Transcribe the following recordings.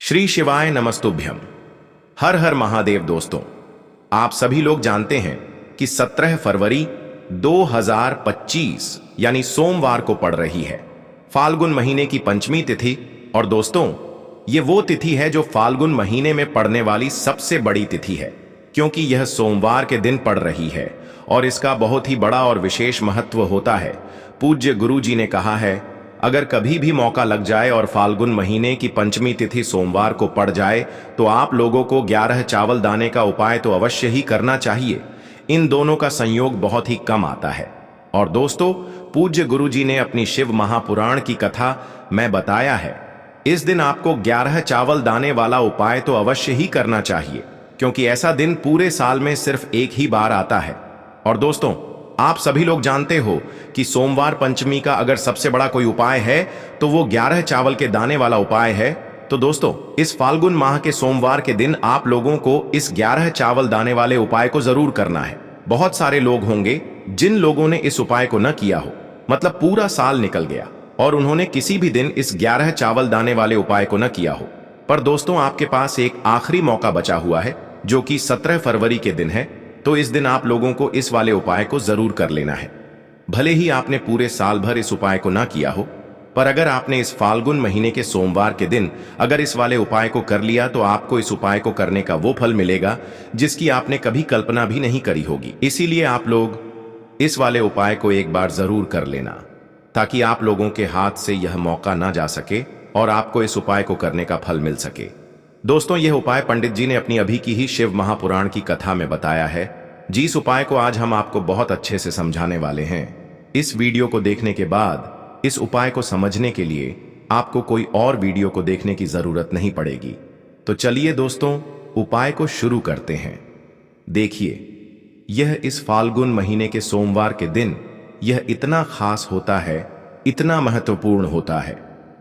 श्री शिवाय नमस्तुभ्यम। हर हर महादेव। दोस्तों, आप सभी लोग जानते हैं कि 17 फरवरी 2025 यानी सोमवार को पड़ रही है फाल्गुन महीने की पंचमी तिथि। और दोस्तों, ये वो तिथि है जो फाल्गुन महीने में पड़ने वाली सबसे बड़ी तिथि है, क्योंकि यह सोमवार के दिन पड़ रही है और इसका बहुत ही बड़ा और विशेष महत्व होता है। पूज्य गुरु जी ने कहा है, अगर कभी भी मौका लग जाए और फाल्गुन महीने की पंचमी तिथि सोमवार को पड़ जाए तो आप लोगों को 11 चावल दाने का उपाय तो अवश्य ही करना चाहिए। इन दोनों का संयोग बहुत ही कम आता है। और दोस्तों, पूज्य गुरु जी ने अपनी शिव महापुराण की कथा में बताया है, इस दिन आपको 11 चावल दाने वाला उपाय तो अवश्य ही करना चाहिए, क्योंकि ऐसा दिन पूरे साल में सिर्फ एक ही बार आता है। और दोस्तों, आप सभी लोग जानते हो कि सोमवार पंचमी का अगर सबसे बड़ा कोई उपाय है तो वो 11 चावल के दाने वाला उपाय है। तो दोस्तों, इस फाल्गुन माह के सोमवार के दिन आप लोगों को इस 11 चावल दाने वाले उपाय को जरूर करना है। बहुत सारे लोग होंगे जिन लोगों ने इस उपाय को न किया हो, मतलब पूरा साल निकल गया और उन्होंने किसी भी दिन इस 11 चावल दाने वाले उपाय को न किया हो। पर दोस्तों, आपके पास एक आखिरी मौका बचा हुआ है, जो कि 17 फरवरी के दिन है। तो इस दिन आप लोगों को इस वाले उपाय को जरूर कर लेना है। भले ही आपने पूरे साल भर इस उपाय को ना किया हो, पर अगर आपने इस फाल्गुन महीने के सोमवार के दिन अगर इस वाले उपाय को कर लिया तो आपको इस उपाय को करने का वो फल मिलेगा जिसकी आपने कभी कल्पना भी नहीं करी होगी। इसीलिए आप लोग इस वाले उपाय को एक बार जरूर कर लेना, ताकि आप लोगों के हाथ से यह मौका ना जा सके और आपको इस उपाय को करने का फल मिल सके। दोस्तों, यह उपाय पंडित जी ने अपनी अभी की ही शिव महापुराण की कथा में बताया है। जिस उपाय को आज हम आपको बहुत अच्छे से समझाने वाले हैं। इस वीडियो को देखने के बाद इस उपाय को समझने के लिए आपको कोई और वीडियो को देखने की जरूरत नहीं पड़ेगी। तो चलिए दोस्तों, उपाय को शुरू करते हैं। देखिए, यह इस फाल्गुन महीने के सोमवार के दिन यह इतना खास होता है, इतना महत्वपूर्ण होता है।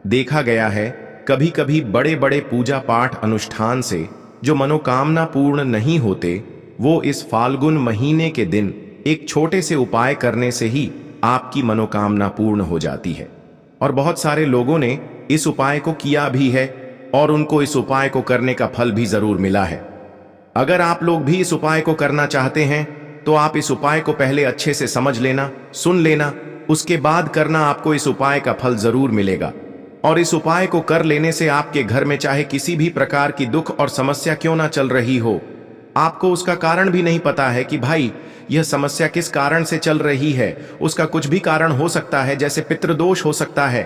देखा गया है कभी कभी बड़े बड़े पूजा पाठ अनुष्ठान से जो मनोकामना पूर्ण नहीं होते, वो इस फाल्गुन महीने के दिन एक छोटे से उपाय करने से ही आपकी मनोकामना पूर्ण हो जाती है। और बहुत सारे लोगों ने इस उपाय को किया भी है और उनको इस उपाय को करने का फल भी जरूर मिला है। अगर आप लोग भी इस उपाय को करना चाहते हैं तो आप इस उपाय को पहले अच्छे से समझ लेना, सुन लेना, उसके बाद करना। आपको इस उपाय का फल जरूर मिलेगा। और इस उपाय को कर लेने से आपके घर में चाहे किसी भी प्रकार की दुख और समस्या क्यों ना चल रही हो, आपको उसका कारण भी नहीं पता है कि भाई यह समस्या किस कारण से चल रही है, उसका कुछ भी कारण हो सकता है, जैसे पितृदोष हो सकता है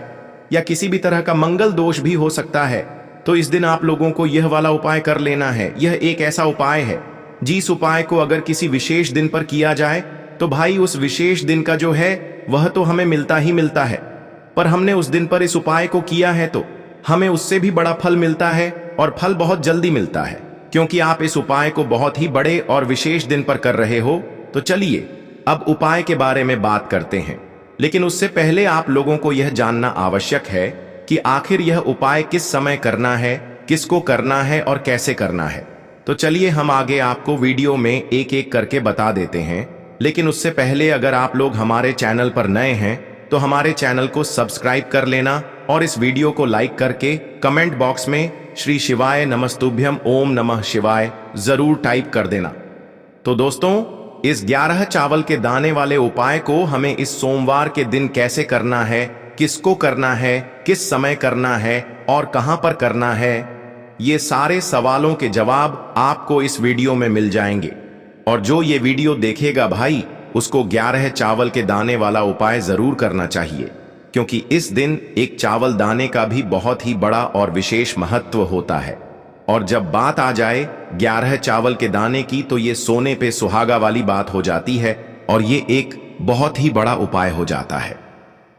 या किसी भी तरह का मंगल दोष भी हो सकता है। तो इस दिन आप लोगों को यह वाला उपाय कर लेना है। यह एक ऐसा उपाय है जिस उपाय को अगर किसी विशेष दिन पर किया जाए तो भाई उस विशेष दिन का जो है वह तो हमें मिलता ही मिलता है, पर हमने उस दिन पर इस उपाय को किया है तो हमें उससे भी बड़ा फल मिलता है और फल बहुत जल्दी मिलता है, क्योंकि आप इस उपाय को बहुत ही बड़े और विशेष दिन पर कर रहे हो। तो चलिए अब उपाय के बारे में बात करते हैं, लेकिन उससे पहले आप लोगों को यह जानना आवश्यक है कि आखिर यह उपाय किस समय करना है, किसको करना है और कैसे करना है। तो चलिए हम आगे आपको वीडियो में एक एक करके बता देते हैं। लेकिन उससे पहले अगर आप लोग हमारे चैनल पर नए हैं तो हमारे चैनल को सब्सक्राइब कर लेना और इस वीडियो को लाइक करके कमेंट बॉक्स में श्री शिवाय नमस्तुभ्यम ओम नमः शिवाय जरूर टाइप कर देना। तो दोस्तों, इस 11 चावल के दाने वाले उपाय को हमें इस सोमवार के दिन कैसे करना है, किसको करना है, किस समय करना है और कहां पर करना है, ये सारे सवालों के जवाब आपको इस वीडियो में मिल जाएंगे। और जो ये वीडियो देखेगा भाई, उसको 11 चावल के दाने वाला उपाय जरूर करना चाहिए, क्योंकि इस दिन एक चावल दाने का भी बहुत ही बड़ा और विशेष महत्व होता है। और जब बात आ जाए 11 चावल के दाने की, तो ये सोने पे सुहागा वाली बात हो जाती है और ये एक बहुत ही बड़ा उपाय हो जाता है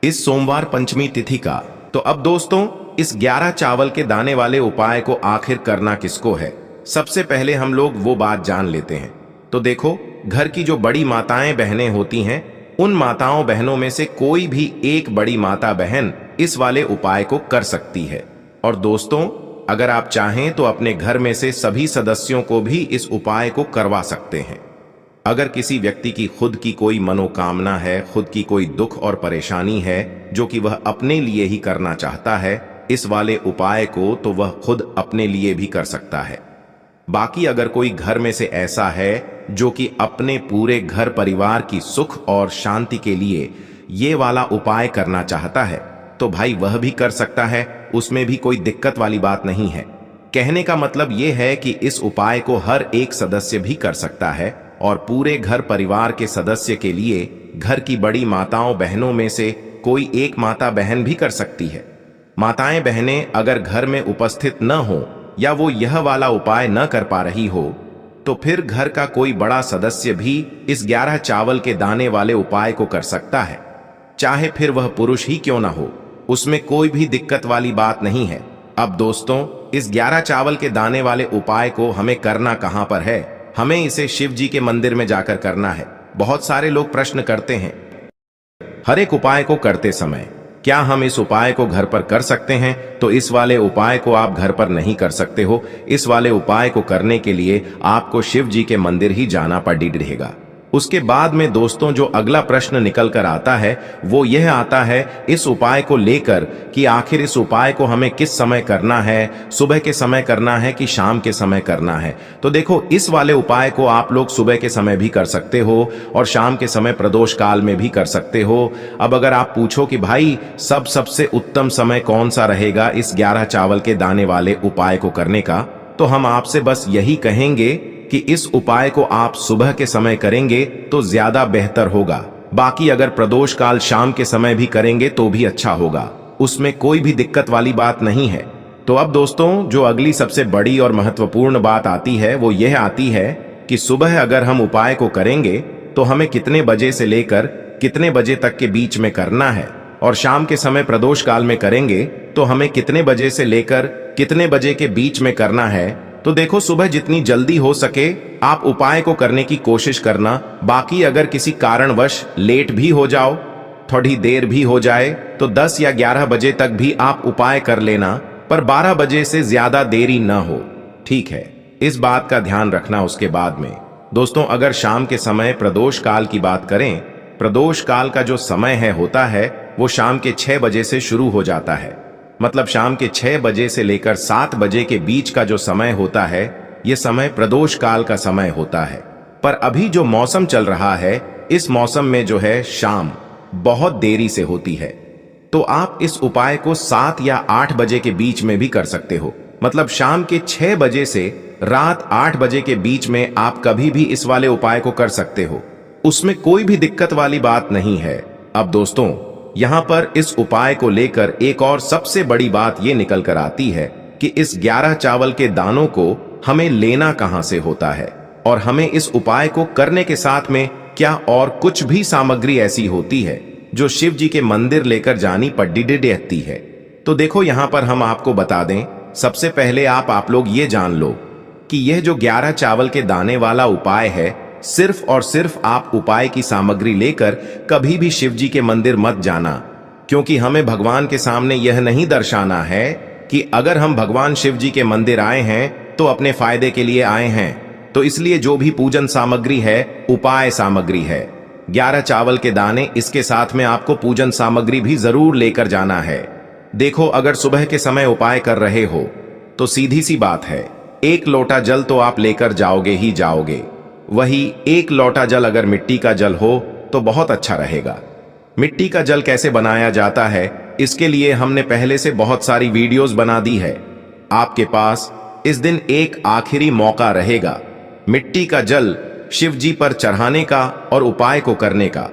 इस सोमवार पंचमी तिथि का। तो अब दोस्तों, इस 11 चावल के दाने वाले उपाय को आखिर करना किसको है, सबसे पहले हम लोग वो बात जान लेते हैं। तो देखो, घर की जो बड़ी माताएं बहनें होती हैं, उन माताओं बहनों में से कोई भी एक बड़ी माता बहन इस वाले उपाय को कर सकती है। और दोस्तों, अगर आप चाहें तो अपने घर में से सभी सदस्यों को भी इस उपाय को करवा सकते हैं। अगर किसी व्यक्ति की खुद की कोई मनोकामना है, खुद की कोई दुख और परेशानी है जो कि वह अपने लिए ही करना चाहता है, इस वाले उपाय को तो वह खुद अपने लिए भी कर सकता है। बाकी अगर कोई घर में से ऐसा है जो कि अपने पूरे घर परिवार की सुख और शांति के लिए ये वाला उपाय करना चाहता है तो भाई वह भी कर सकता है, उसमें भी कोई दिक्कत वाली बात नहीं है। कहने का मतलब ये है कि इस उपाय को हर एक सदस्य भी कर सकता है और पूरे घर परिवार के सदस्य के लिए घर की बड़ी माताओं बहनों में से कोई एक माता बहन भी कर सकती है। माताएं बहनें अगर घर में उपस्थित न हो या वो यह वाला उपाय न कर पा रही हो तो फिर घर का कोई बड़ा सदस्य भी इस 11 चावल के दाने वाले उपाय को कर सकता है, चाहे फिर वह पुरुष ही क्यों ना हो, उसमें कोई भी दिक्कत वाली बात नहीं है। अब दोस्तों, इस 11 चावल के दाने वाले उपाय को हमें करना कहां पर है? हमें इसे शिव जी के मंदिर में जाकर करना है। बहुत सारे लोग प्रश्न करते हैं हर एक उपाय को करते समय क्या हम इस उपाय को घर पर कर सकते हैं? तो इस वाले उपाय को आप घर पर नहीं कर सकते हो। इस वाले उपाय को करने के लिए आपको शिव जी के मंदिर ही जाना पड़ेगा। उसके बाद में दोस्तों जो अगला प्रश्न निकल कर आता है वो यह आता है इस उपाय को लेकर कि आखिर इस उपाय को हमें किस समय करना है, सुबह के समय करना है कि शाम के समय करना है? तो देखो, इस वाले उपाय को आप लोग सुबह के समय भी कर सकते हो और शाम के समय प्रदोष काल में भी कर सकते हो। अब अगर आप पूछो कि भाई सबसे उत्तम समय कौन सा रहेगा इस 11 चावल के दाने वाले उपाय को करने का, तो हम आपसे बस यही कहेंगे कि इस उपाय को आप सुबह के समय करेंगे तो ज्यादा बेहतर होगा। बाकी अगर प्रदोष काल शाम के समय भी करेंगे तो भी अच्छा होगा, उसमें कोई भी दिक्कत वाली बात नहीं है। तो अब दोस्तों जो अगली सबसे बड़ी और महत्वपूर्ण बात आती है वो यह आती है कि सुबह अगर हम उपाय को करेंगे तो हमें कितने बजे से लेकर कितने बजे तक के बीच में करना है, और शाम के समय प्रदोष काल में करेंगे तो हमें कितने बजे से लेकर कितने बजे के बीच में करना है। तो देखो, सुबह जितनी जल्दी हो सके आप उपाय को करने की कोशिश करना। बाकी अगर किसी कारणवश लेट भी हो जाओ, थोड़ी देर भी हो जाए, तो 10 या 11 बजे तक भी आप उपाय कर लेना, पर 12 बजे से ज्यादा देरी न हो, ठीक है? इस बात का ध्यान रखना। उसके बाद में दोस्तों अगर शाम के समय प्रदोष काल की बात करें, प्रदोष काल का जो समय होता है वो शाम के 6 बजे से शुरू हो जाता है। मतलब शाम के 6 बजे से लेकर 7 बजे के बीच का जो समय होता है ये समय प्रदोष काल का समय होता है। पर अभी जो मौसम चल रहा है इस मौसम में जो है शाम बहुत देरी से होती है, तो आप इस उपाय को 7 या 8 बजे के बीच में भी कर सकते हो। मतलब शाम के 6 बजे से रात 8 बजे के बीच में आप कभी भी इस वाले उपाय को कर सकते हो, उसमें कोई भी दिक्कत वाली बात नहीं है। अब दोस्तों यहां पर इस उपाय को लेकर एक और सबसे बड़ी बात यह निकल कर आती है कि इस 11 चावल के दानों को हमें लेना कहां से होता है, और हमें इस उपाय को करने के साथ में क्या और कुछ भी सामग्री ऐसी होती है जो शिव जी के मंदिर लेकर जानी पड़ती है। तो देखो यहां पर हम आपको बता दें, सबसे पहले आप लोग ये जान लो कि यह जो 11 चावल के दाने वाला उपाय है, सिर्फ और सिर्फ आप उपाय की सामग्री लेकर कभी भी शिव जी के मंदिर मत जाना, क्योंकि हमें भगवान के सामने यह नहीं दर्शाना है कि अगर हम भगवान शिव जी के मंदिर आए हैं तो अपने फायदे के लिए आए हैं। तो इसलिए जो भी पूजन सामग्री है उपाय सामग्री है, 11 चावल के दाने, इसके साथ में आपको पूजन सामग्री भी जरूर लेकर जाना है। देखो अगर सुबह के समय उपाय कर रहे हो तो सीधी सी बात है, 1 लोटा जल तो आप लेकर जाओगे ही जाओगे। वही 1 लोटा जल अगर मिट्टी का जल हो तो बहुत अच्छा रहेगा। मिट्टी का जल कैसे बनाया जाता है इसके लिए हमने पहले से बहुत सारी वीडियोस बना दी है। आपके पास इस दिन एक आखिरी मौका रहेगा मिट्टी का जल शिव जी पर चढ़ाने का और उपाय को करने का।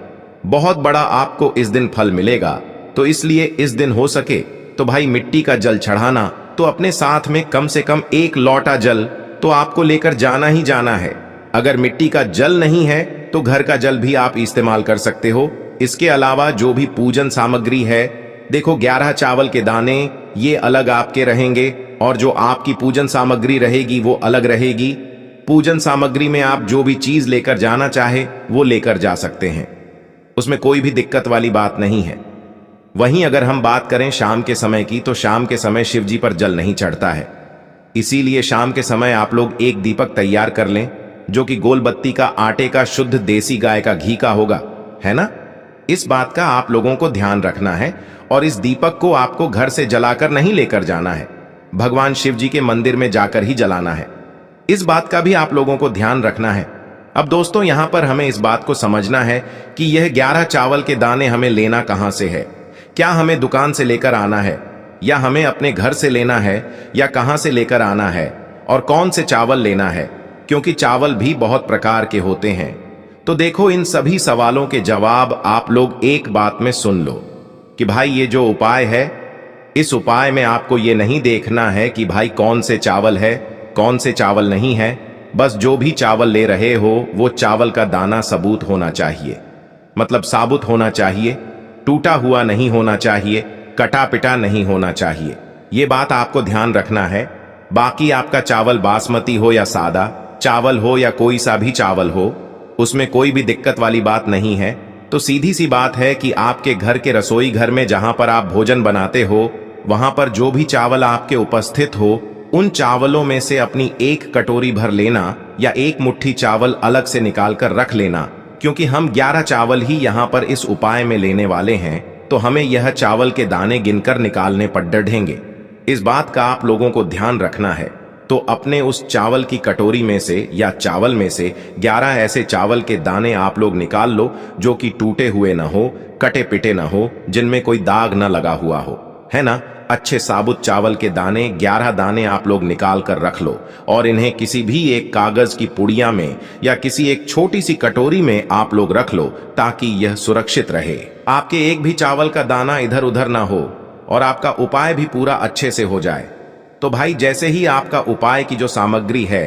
बहुत बड़ा आपको इस दिन फल मिलेगा, तो इसलिए इस दिन हो सके तो भाई मिट्टी का जल चढ़ाना, तो अपने साथ में कम से कम 1 लोटा जल तो आपको लेकर जाना ही जाना है। अगर मिट्टी का जल नहीं है तो घर का जल भी आप इस्तेमाल कर सकते हो। इसके अलावा जो भी पूजन सामग्री है, देखो 11 चावल के दाने ये अलग आपके रहेंगे और जो आपकी पूजन सामग्री रहेगी वो अलग रहेगी। पूजन सामग्री में आप जो भी चीज लेकर जाना चाहे वो लेकर जा सकते हैं, उसमें कोई भी दिक्कत वाली बात नहीं है। वहीं अगर हम बात करें शाम के समय की, तो शाम के समय शिव जी पर जल नहीं चढ़ता है, इसीलिए शाम के समय आप लोग एक दीपक तैयार कर लें जो कि गोल बत्ती का आटे का शुद्ध देसी गाय का घी का होगा, है ना? इस बात का आप लोगों को ध्यान रखना है और इस दीपक को आपको घर से जलाकर नहीं लेकर जाना है, भगवान शिव जी के मंदिर में जाकर ही जलाना है। इस बात का भी आप लोगों को ध्यान रखना है। अब दोस्तों यहां पर हमें इस बात को समझना है कि यह 11 चावल के दाने हमें लेना कहां से है। क्या हमें दुकान से लेकर आना है या हमें अपने घर से लेना है या कहां से लेकर आना है और कौन से चावल लेना है, क्योंकि चावल भी बहुत प्रकार के होते हैं। तो देखो इन सभी सवालों के जवाब आप लोग एक बात में सुन लो कि भाई ये जो उपाय है, इस उपाय में आपको ये नहीं देखना है कि भाई कौन से चावल है कौन से चावल नहीं है। बस जो भी चावल ले रहे हो वो चावल का दाना सबूत होना चाहिए, मतलब साबुत होना चाहिए, टूटा हुआ नहीं होना चाहिए, कटा पिटा नहीं होना चाहिए। ये बात आपको ध्यान रखना है। बाकी आपका चावल बासमती हो या सादा चावल हो या कोई सा भी चावल हो, उसमें कोई भी दिक्कत वाली बात नहीं है। तो सीधी सी बात है कि आपके घर के रसोई घर में जहां पर आप भोजन बनाते हो, वहां पर जो भी चावल आपके उपस्थित हो, उन चावलों में से अपनी एक कटोरी भर लेना या एक मुट्ठी चावल अलग से निकाल कर रख लेना, क्योंकि हम 11 चावल ही यहाँ पर इस उपाय में लेने वाले हैं। तो हमें यह चावल के दाने गिनकर निकालने पड़ेंगे। इस बात का आप लोगों को ध्यान रखना है। तो अपने उस चावल की कटोरी में से या चावल में से 11 ऐसे चावल के दाने आप लोग निकाल लो जो कि टूटे हुए ना हो, कटे पिटे ना हो, जिनमें कोई दाग ना लगा हुआ हो, है ना। अच्छे साबुत चावल के दाने 11 दाने आप लोग निकाल कर रख लो और इन्हें किसी भी एक कागज की पुड़िया में या किसी एक छोटी सी कटोरी में आप लोग रख लो, ताकि यह सुरक्षित रहे। आपके एक भी चावल का दाना इधर उधर ना हो और आपका उपाय भी पूरा अच्छे से हो जाए। तो भाई जैसे ही आपका उपाय की जो सामग्री है,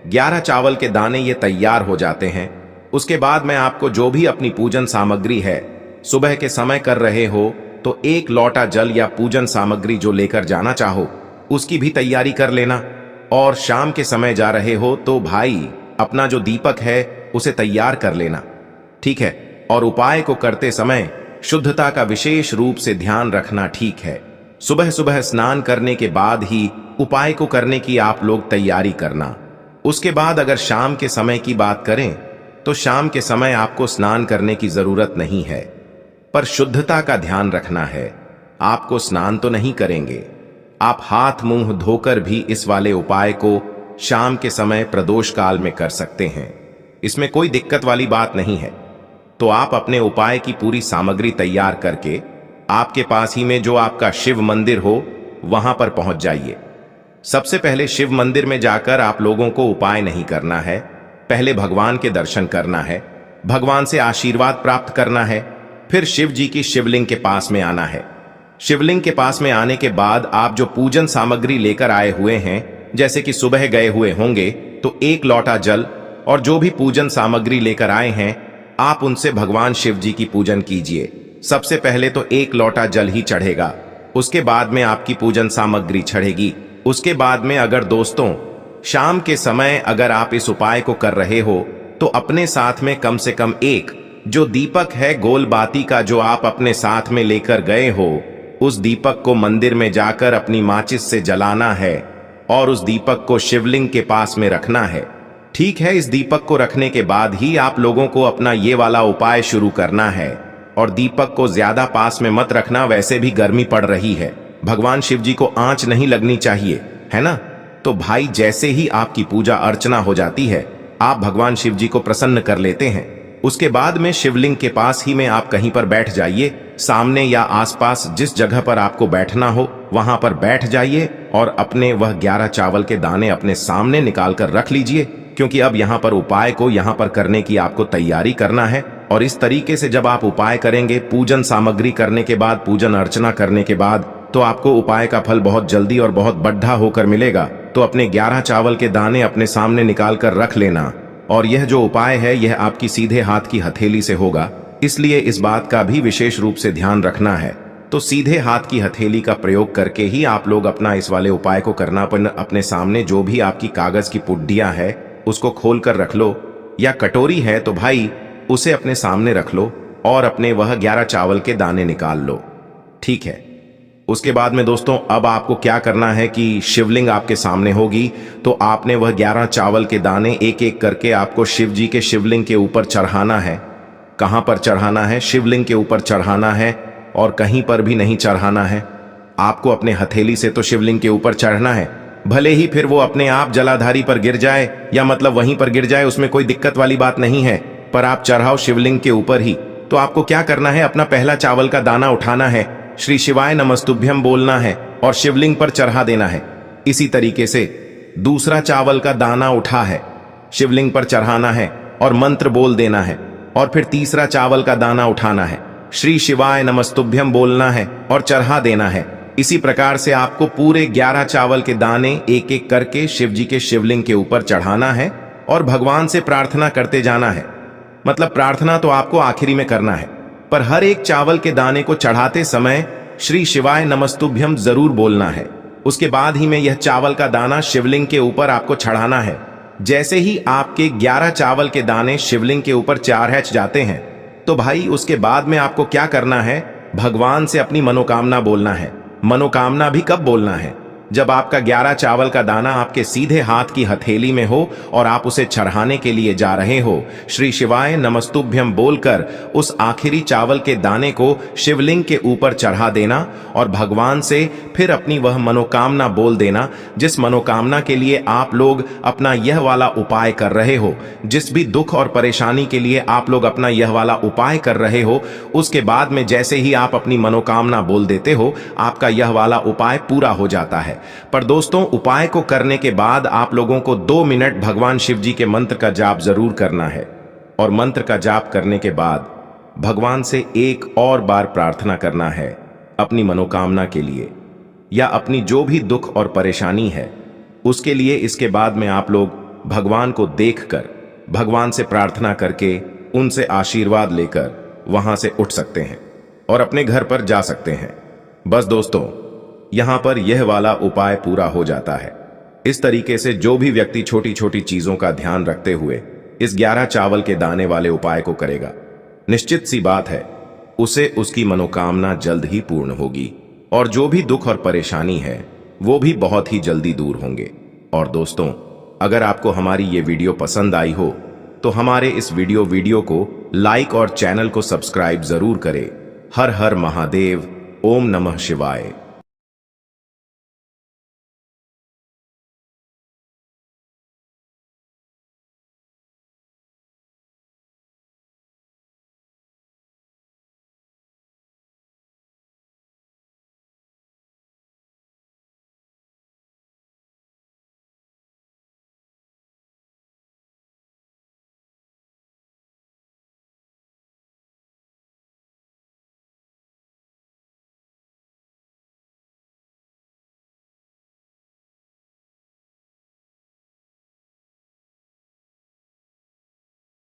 11 चावल के दाने ये तैयार हो जाते हैं, उसके बाद मैं आपको जो भी अपनी पूजन सामग्री है, सुबह के समय कर रहे हो तो एक लोटा जल या पूजन सामग्री जो लेकर जाना चाहो उसकी भी तैयारी कर लेना। और शाम के समय जा रहे हो तो भाई अपना जो दीपक है उसे तैयार कर लेना, ठीक है। और उपाय को करते समय शुद्धता का विशेष रूप से ध्यान रखना, ठीक है। सुबह सुबह स्नान करने के बाद ही उपाय को करने की आप लोग तैयारी करना। उसके बाद अगर शाम के समय की बात करें तो शाम के समय आपको स्नान करने की जरूरत नहीं है, पर शुद्धता का ध्यान रखना है। आपको स्नान तो नहीं करेंगे, आप हाथ मुंह धोकर भी इस वाले उपाय को शाम के समय प्रदोष काल में कर सकते हैं। इसमें कोई दिक्कत वाली बात नहीं है। तो आप अपने उपाय की पूरी सामग्री तैयार करके आपके पास ही में जो आपका शिव मंदिर हो वहां पर पहुंच जाइए। सबसे पहले शिव मंदिर में जाकर आप लोगों को उपाय नहीं करना है, पहले भगवान के दर्शन करना है, भगवान से आशीर्वाद प्राप्त करना है। फिर शिव जी की शिवलिंग के पास में आना है। शिवलिंग के पास में आने के बाद आप जो पूजन सामग्री लेकर आए हुए हैं, जैसे कि सुबह गए हुए होंगे तो एक लोटा जल और जो भी पूजन सामग्री लेकर आए हैं, आप उनसे भगवान शिव जी की पूजन कीजिए। सबसे पहले तो एक लोटा जल ही चढ़ेगा, उसके बाद में आपकी पूजन सामग्री चढ़ेगी। उसके बाद में अगर दोस्तों शाम के समय अगर आप इस उपाय को कर रहे हो तो अपने साथ में कम से कम एक जो दीपक है गोल बाती का जो आप अपने साथ में लेकर गए हो, उस दीपक को मंदिर में जाकर अपनी माचिस से जलाना है और उस दीपक को शिवलिंग के पास में रखना है, ठीक है। इस दीपक को रखने के बाद ही आप लोगों को अपना ये वाला उपाय शुरू करना है। और दीपक को ज्यादा पास में मत रखना, वैसे भी गर्मी पड़ रही है, भगवान शिव जी को आंच नहीं लगनी चाहिए, है ना। तो भाई जैसे ही आपकी पूजा अर्चना हो जाती है, आप भगवान शिव जी को प्रसन्न कर लेते हैं। उसके बाद में शिवलिंग के पास ही में आप कहीं पर बैठ जाइए, सामने या आसपास जिस जगह पर आपको बैठना हो वहां पर बैठ जाइए और अपने वह 11 चावल के दाने अपने सामने निकाल कर रख लीजिए, क्योंकि अब यहाँ पर उपाय को यहाँ पर करने की आपको तैयारी करना है। और इस तरीके से जब आप उपाय करेंगे, पूजन सामग्री करने के बाद, पूजन अर्चना करने के बाद, तो आपको उपाय का फल बहुत जल्दी और बहुत बढ़ा होकर मिलेगा। तो अपने 11 चावल के दाने अपने सामने निकाल कर रख लेना। और यह जो उपाय है यह आपकी सीधे हाथ की हथेली से होगा, इसलिए इस बात का भी विशेष रूप से ध्यान रखना है। तो सीधे हाथ की हथेली का प्रयोग करके ही आप लोग अपना इस वाले उपाय को करना। अपने सामने जो भी आपकी कागज की पुड्डियां है उसको खोल कर रख लो, या कटोरी है तो भाई उसे अपने सामने रख लो और अपने वह 11 चावल के दाने निकाल लो, ठीक है। उसके बाद में दोस्तों अब आपको क्या करना है कि शिवलिंग आपके सामने होगी, तो आपने वह 11 चावल के दाने एक एक करके आपको शिव जी के शिवलिंग के ऊपर चढ़ाना है। कहां पर चढ़ाना है? शिवलिंग के ऊपर चढ़ाना है और कहीं पर भी नहीं चढ़ाना है। आपको अपने हथेली से तो शिवलिंग के ऊपर चढ़ना है, भले ही फिर वो अपने आप जलाधारी पर गिर जाए या मतलब वहीं पर गिर जाए, उसमें कोई दिक्कत वाली बात नहीं है, पर आप चढ़ाओ शिवलिंग के ऊपर ही। तो आपको क्या करना है? अपना पहला चावल का दाना उठाना है, श्री शिवाय नमस्तुभ्यम बोलना है और शिवलिंग पर चढ़ा देना है। इसी तरीके से दूसरा चावल का दाना उठा है, शिवलिंग पर चढ़ाना है और मंत्र बोल देना है। और फिर तीसरा चावल का दाना उठाना है, श्री शिवाय नमस्तुभ्यम बोलना है और चढ़ा देना है। इसी प्रकार से आपको पूरे 11 चावल के दाने एक एक करके शिव जी के शिवलिंग के ऊपर चढ़ाना है और भगवान से प्रार्थना करते जाना है। मतलब प्रार्थना तो आपको आखिरी में करना है, पर हर एक चावल के दाने को चढ़ाते समय श्री शिवाय नमस्तुभ्यम जरूर बोलना है। उसके बाद ही में यह चावल का दाना शिवलिंग के ऊपर आपको चढ़ाना है। जैसे ही आपके 11 चावल के दाने शिवलिंग के ऊपर चढ़ जाते हैं, तो भाई उसके बाद में आपको क्या करना है? भगवान से अपनी मनोकामना बोलना है। मनोकामना भी कब बोलना है? जब आपका 11 चावल का दाना आपके सीधे हाथ की हथेली में हो और आप उसे चढ़ाने के लिए जा रहे हो। श्री शिवाय नमस्तुभ्यम बोलकर उस आखिरी चावल के दाने को शिवलिंग के ऊपर चढ़ा देना और भगवान से फिर अपनी वह मनोकामना बोल देना, जिस मनोकामना के लिए आप लोग अपना यह वाला उपाय कर रहे हो। जिस भी दुख और परेशानी के लिए आप लोग अपना यह वाला उपाय कर रहे हो, उसके बाद में जैसे ही आप अपनी मनोकामना बोल देते हो, आपका यह वाला उपाय पूरा हो जाता है। पर दोस्तों, उपाय को करने के बाद आप लोगों को 2 मिनट भगवान शिव जी के मंत्र का जाप जरूर करना है। और मंत्र का जाप करने के बाद भगवान से एक और बार प्रार्थना करना है अपनी मनोकामना के लिए या अपनी जो भी दुख और परेशानी है उसके लिए। इसके बाद में आप लोग भगवान को देखकर भगवान से प्रार्थना करके उनसे आशीर्वाद लेकर वहां से उठ सकते हैं और अपने घर पर जा सकते हैं। बस दोस्तों, यहां पर यह वाला उपाय पूरा हो जाता है। इस तरीके से जो भी व्यक्ति छोटी छोटी चीजों का ध्यान रखते हुए इस 11 चावल के दाने वाले उपाय को करेगा, निश्चित सी बात है उसे उसकी मनोकामना जल्द ही पूर्ण होगी और जो भी दुख और परेशानी है वो भी बहुत ही जल्दी दूर होंगे। और दोस्तों, अगर आपको हमारी ये वीडियो पसंद आई हो तो हमारे इस वीडियो को लाइक और चैनल को सब्सक्राइब जरूर करें। हर हर महादेव, ओम नमः शिवाय।